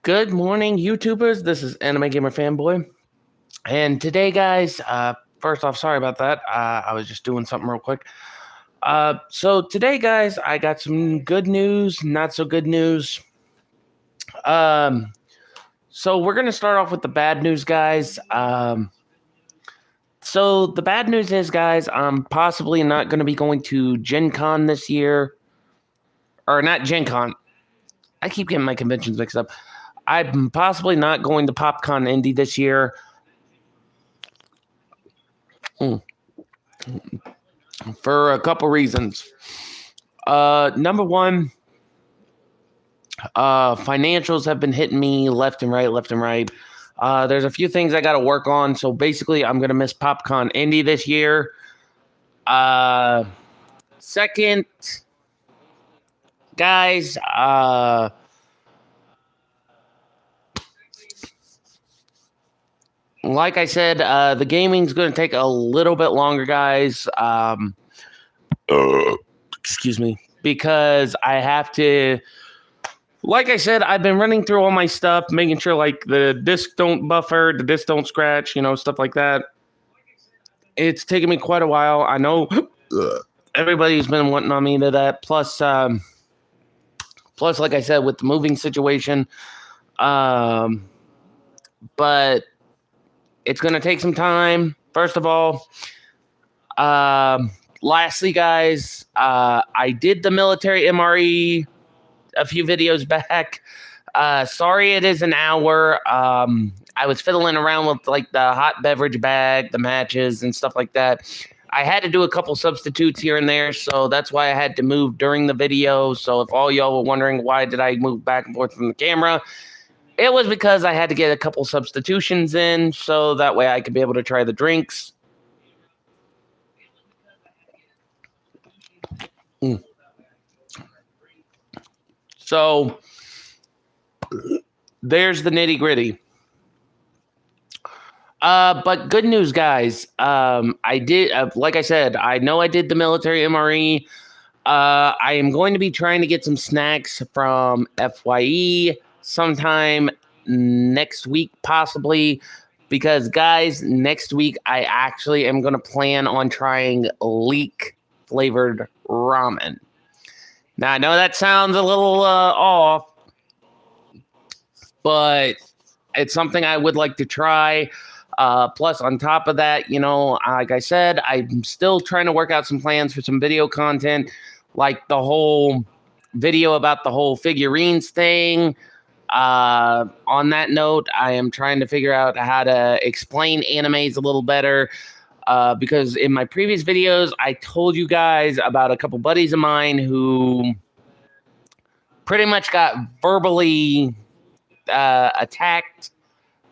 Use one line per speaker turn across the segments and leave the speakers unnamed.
Good morning, YouTubers. This is Anime Gamer Fanboy. And today, guys, first off, sorry about that. I was just doing something real quick. So today, guys, I got some good news, not so good news. So we're going to start off with the bad news, guys. So the bad news is, guys, I'm possibly not going to be going to Gen Con this year. Or not Gen Con. I keep getting my conventions mixed up. I'm possibly not going to PopCon Indy this year. For a couple reasons. Number one, financials have been hitting me left and right. There's a few things I got to work on. So basically, I'm going to miss PopCon Indy this year. Second, guys, like I said, the gaming's going to take a little bit longer, guys. Excuse me. Because I have to, like I said, I've been running through all my stuff, making sure like the discs don't buffer, the discs don't scratch, stuff like that. It's taken me quite a while. I know everybody's been wanting on me to that. Plus, like I said, with the moving situation, but it's going to take some time. First of all, lastly, guys, I did the military MRE a few videos back. Sorry it is an hour. I was fiddling around with like the hot beverage bag, the matches, and stuff like that. I had to do a couple substitutes here and there, so that's why I had to move during the video. So if all y'all were wondering why did I move back and forth from the camera, it was because I had to get a couple substitutions in, so that way I could be able to try the drinks. So, there's the nitty-gritty. But good news, guys. I did, like I said, I know I did the military MRE. I am going to be trying to get some snacks from FYE sometime next week, possibly, because guys, next week I actually am going to plan on trying leek flavored ramen. Now I know that sounds a little off, but it's something I would like to try. Plus, on top of that, like I said, I'm still trying to work out some plans for some video content, like the whole video about the whole figurines thing. On that note, I am trying to figure out how to explain animes a little better, because in my previous videos, I told you guys about a couple buddies of mine who pretty much got verbally attacked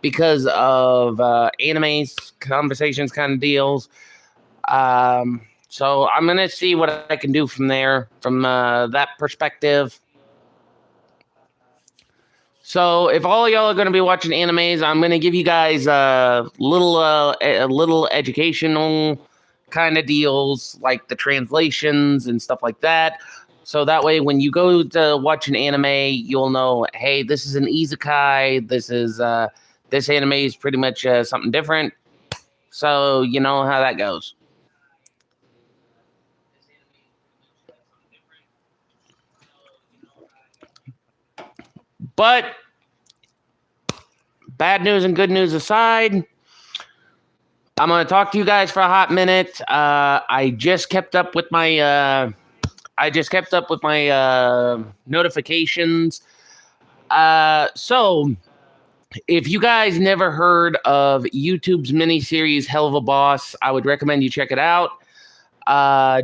because of anime conversations kind of deals. So I'm going to see what I can do from there, from that perspective. So if all y'all are going to be watching animes, I'm going to give you guys a little educational kind of deals, like the translations and stuff like that. So that way, when you go to watch an anime, you'll know, hey, this is an isekai. This anime is pretty much something different. So you know how that goes. But bad news and good news aside, I'm going to talk to you guys for a hot minute. I just kept up with my notifications. So if you guys never heard of YouTube's miniseries Hell of a Boss, I would recommend you check it out.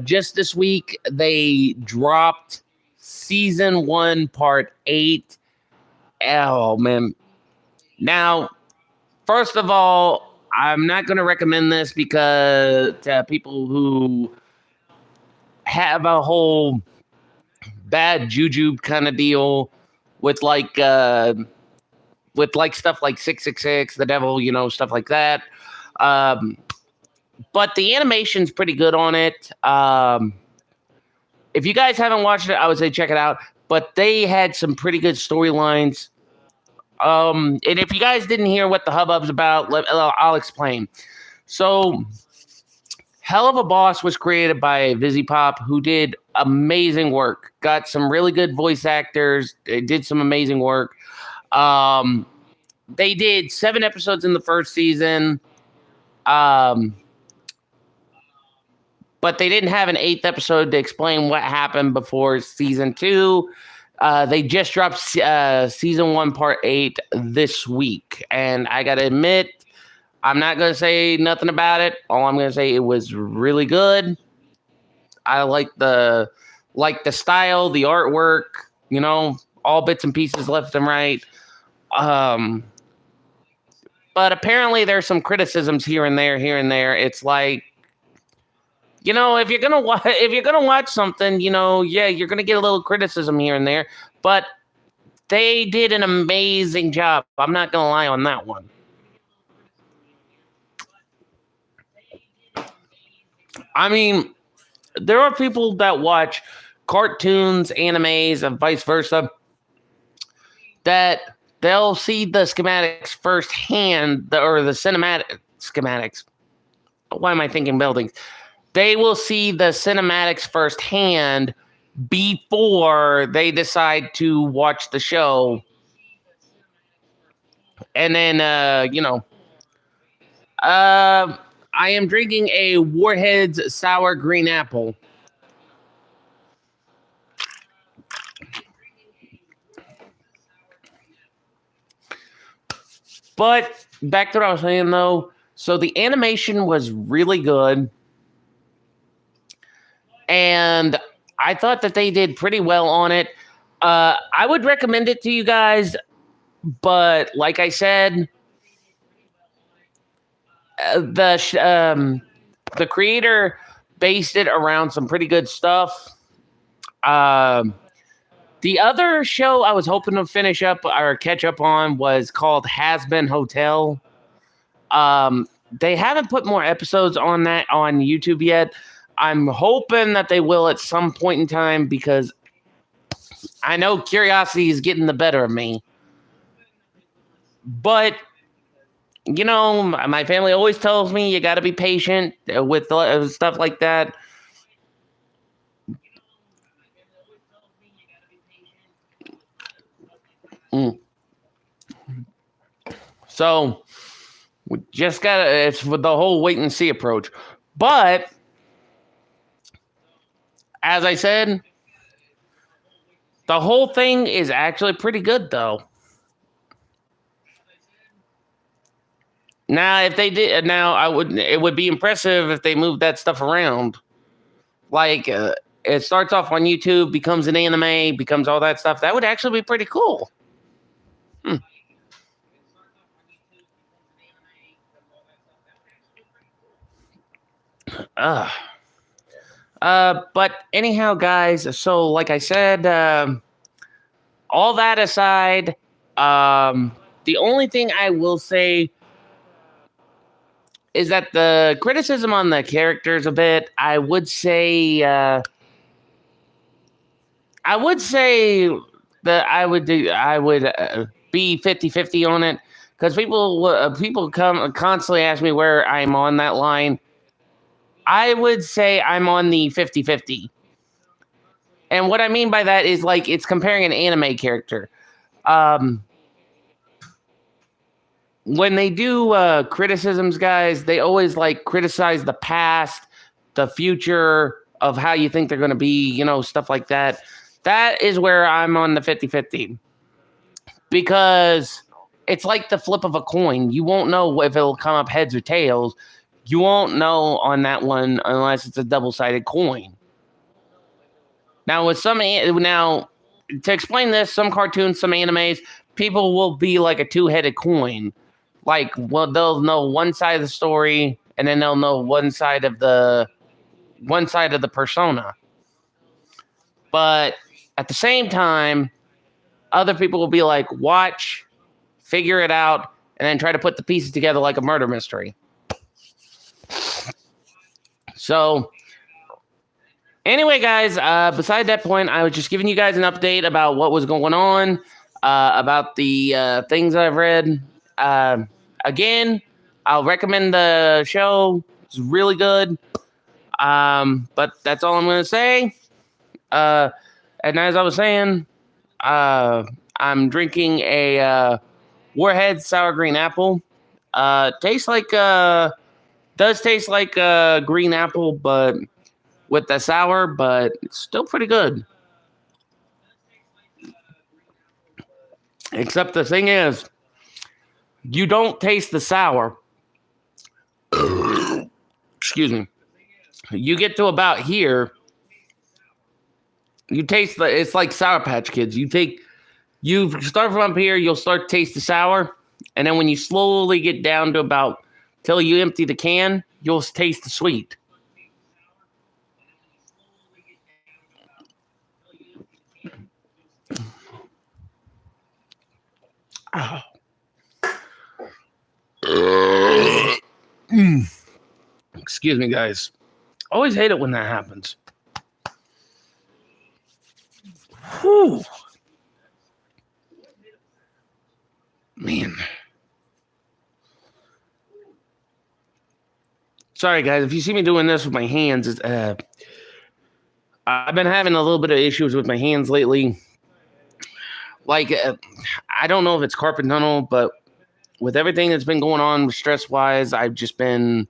Just this week, they dropped Season 1, Part 8. Oh, man. Now, first of all, I'm not going to recommend this because to people who have a whole bad juju kind of deal with like stuff like 666, the devil, stuff like that. But the animation's pretty good on it. If you guys haven't watched it, I would say check it out. But they had some pretty good storylines. And if you guys didn't hear what the hubbub's about, I'll explain. So, Hell of a Boss was created by Vizzy Pop, who did amazing work. Got some really good voice actors. They did some amazing work. They did 7 episodes in the first season. But they didn't have an 8th episode to explain what happened before season 2. They just dropped season 1, part 8 this week. And I got to admit, I'm not going to say nothing about it. All I'm going to say, it was really good. I like the style, the artwork, all bits and pieces left and right. But apparently there's some criticisms here and there. It's like, if you're gonna watch something, you're gonna get a little criticism here and there. But they did an amazing job. I'm not gonna lie on that one. I mean, there are people that watch cartoons, animes, and vice versa, that they'll see the schematics firsthand, or the cinematic schematics. Why am I thinking buildings? They will see the cinematics firsthand before they decide to watch the show. And then, I am drinking a Warheads Sour Green Apple. But back to what I was saying, though. So the animation was really good. And I thought that they did pretty well on it. I would recommend it to you guys. But like I said, the creator based it around some pretty good stuff. The other show I was hoping to finish up or catch up on was called Has Been Hotel. They haven't put more episodes on that on YouTube yet. I'm hoping that they will at some point in time, because I know curiosity is getting the better of me. But, my family always tells me you got to be patient with stuff like that. So, we just it's with the whole wait and see approach. But, as I said, the whole thing is actually pretty good, though. Now, if they did, it would be impressive if they moved that stuff around. Like, it starts off on YouTube, becomes an anime, becomes all that stuff. That would actually be pretty cool. But anyhow, guys, so like I said, all that aside, the only thing I will say is that the criticism on the characters a bit, I would say that I would be 50-50 on it, because people constantly ask me where I'm on that line. I would say I'm on the 50-50. And what I mean by that is, like, it's comparing an anime character. When they do criticisms, guys, they always criticize the past, the future of how you think they're going to be, stuff like that. That is where I'm on the 50-50. Because it's like the flip of a coin. You won't know if it'll come up heads or tails. You won't know on that one unless it's a double-sided coin. Now, to explain this, some cartoons, some animes, people will be like a two-headed coin. They'll know one side of the story, and then they'll know one side of the persona. But at the same time, other people will be like, watch, figure it out, and then try to put the pieces together like a murder mystery. So, Anyway, guys, beside that point, I was just giving you guys an update about what was going on, about the things I've read. Again, I'll recommend the show. It's really good. But that's all I'm going to say. And as I was saying, I'm drinking a Warhead Sour Green Apple. Tastes like, does taste like green apple, but with the sour, but it's still pretty good. Except the thing is, you don't taste the sour. Excuse me. You get to about here, you taste it's like Sour Patch Kids. You start from up here, you'll start to taste the sour, and then when you slowly get down to about till you empty the can, you'll taste the sweet. Oh. Excuse me, guys. Always hate it when that happens. Whew. Man. Sorry, guys. If you see me doing this with my hands, I've been having a little bit of issues with my hands lately. Like, I don't know if it's carpal tunnel, but with everything that's been going on stress-wise, I've just been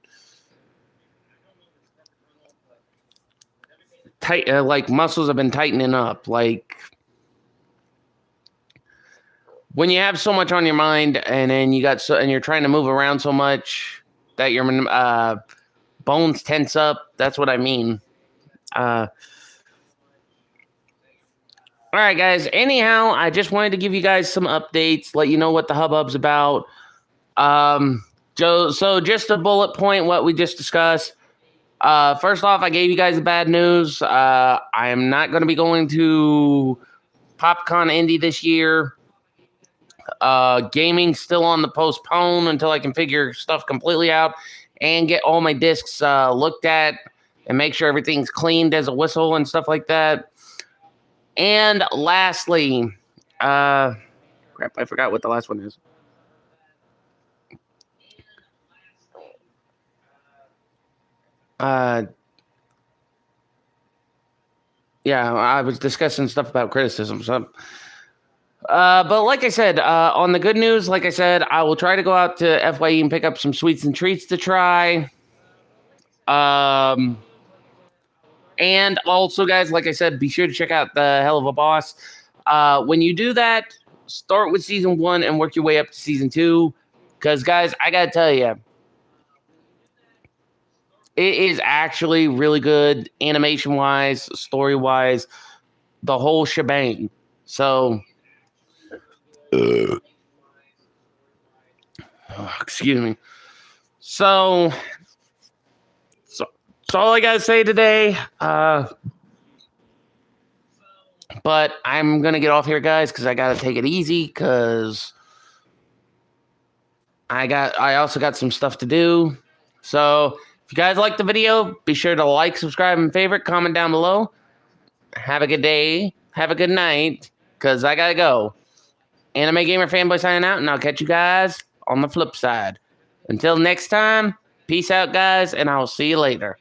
tight. Like, muscles have been tightening up. Like, when you have so much on your mind, and then and you're trying to move around so much that your bones tense up. That's what I mean. All right, guys. Anyhow, I just wanted to give you guys some updates, let you know what the hubbub's about. So just a bullet point, what we just discussed. First off, I gave you guys the bad news. I am not going to be going to PopCon Indy this year. Gaming's still on the postpone until I can figure stuff completely out and get all my discs looked at and make sure everything's cleaned as a whistle and stuff like that. And lastly, crap, I forgot what the last one is. Yeah, I was discussing stuff about criticism. So, but like I said, on the good news, like I said, I will try to go out to FYE and pick up some sweets and treats to try. And also, guys, like I said, be sure to check out the Hell of a Boss. When you do that, start with season 1 and work your way up to season 2. Because, guys, I got to tell you, it is actually really good animation-wise, story-wise, the whole shebang. So, excuse me. So that's all I got to say today. But I'm going to get off here, guys, because I got to take it easy because I also got some stuff to do. So if you guys like the video, be sure to like, subscribe, and favorite. Comment down below. Have a good day. Have a good night, because I got to go. Anime Gamer Fanboy signing out, and I'll catch you guys on the flip side. Until next time, peace out, guys, and I'll see you later.